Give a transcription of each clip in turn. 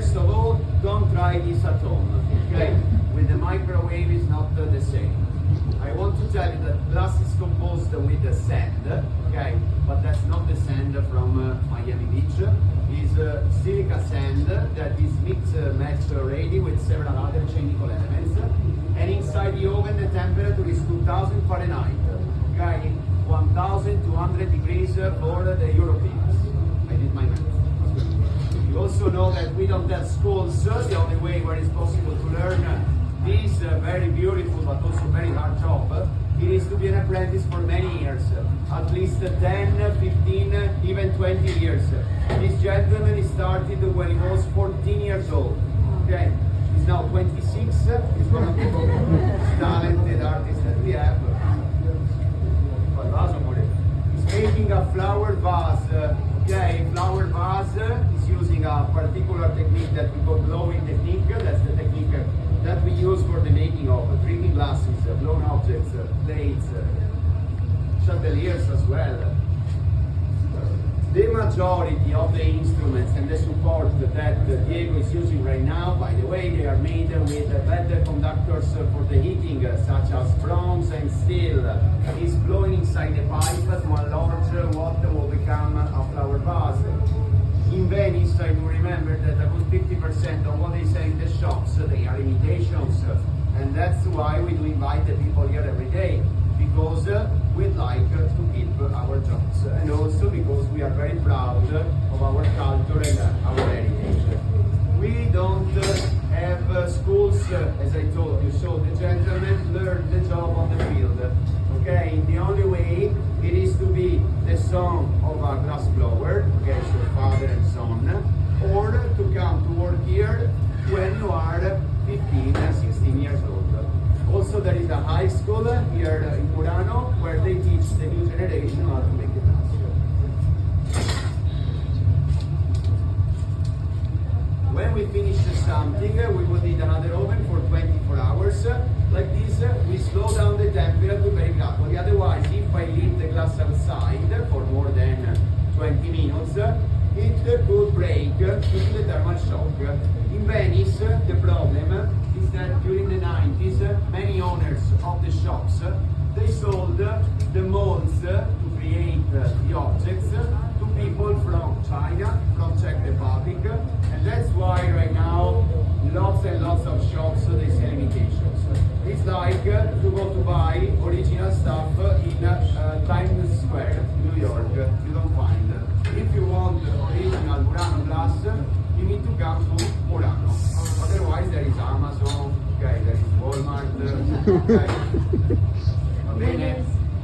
First of all, don't try this at home, okay? With the microwave is not the same. I want to tell you that glass is composed with the sand, okay? But that's not the sand from Miami Beach. It's silica sand that is matched already with several other chemical elements. And inside the oven, the temperature is 2000 Fahrenheit, okay? 1200 degrees for the Europeans. I did my math. You also know that we don't have schools. The only way where it's possible to learn this very beautiful but also very hard job, it is to be an apprentice for many years, at least 10, 15, even 20 years. This gentleman started when he was 14 years old. Okay, he's now 26. He's one of the most talented artists that we have. He's making a flower vase. Okay, flower vase is using a particular technique that we call blowing technique. That's the technique that we use for the making of drinking glasses, blown objects, plates, chandeliers as well. The majority of the instruments and the support that Diego is using right now, by the way, they are made with better conductors for the heating, such as bronze and steel. He's blowing inside the pipe to enlarge what will become a flower vase. In Venice, I do remember that about 50% of what they sell in the shops, they are imitations. And that's why we do invite the people here every day, because we'd like to keep our jobs. And also because we are very proud of our culture and our heritage. We don't have schools, as I told you, so the gentlemen learn the job on the field. Okay, the only way it is to be the son of a glass blower, okay, so father and son, or to come to work here when you are 15 and 16 years old. Also, there is a high school here in Murano where they teach the new generation how to make glass. When we finish something, we will need another oven for 24 hours. Like this, we slow down the temperature very gradually. Otherwise, if I leave the glass outside for more than 20 minutes, it could break due to the thermal shock. In Venice, the problem is that during the 90s, many owners of the shops, they sold the molds to create the objects to people from China, from Czech Republic, and that's why right now lots and lots of shops they sell imitations. It's like to go to buy original stuff in Times Square, New York. You don't find. If you want original Murano glass, you need to come to Murano. Otherwise there is Amazon, okay, there is Walmart, okay. Va bene?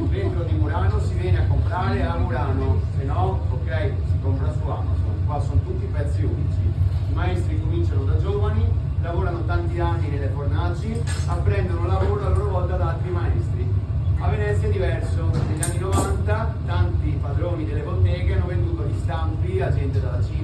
Dentro di Murano si viene a comprare a Murano, se no, ok, si compra su Amazon. Qua sono tutti pezzi unici. I maestri cominciano da giovani, lavorano tanti anni nelle fornaci, apprendono lavoro a loro volta da altri maestri. A Venezia è diverso, negli anni 90 tanti padroni delle botteghe hanno venduto gli stampi a gente dalla Cina,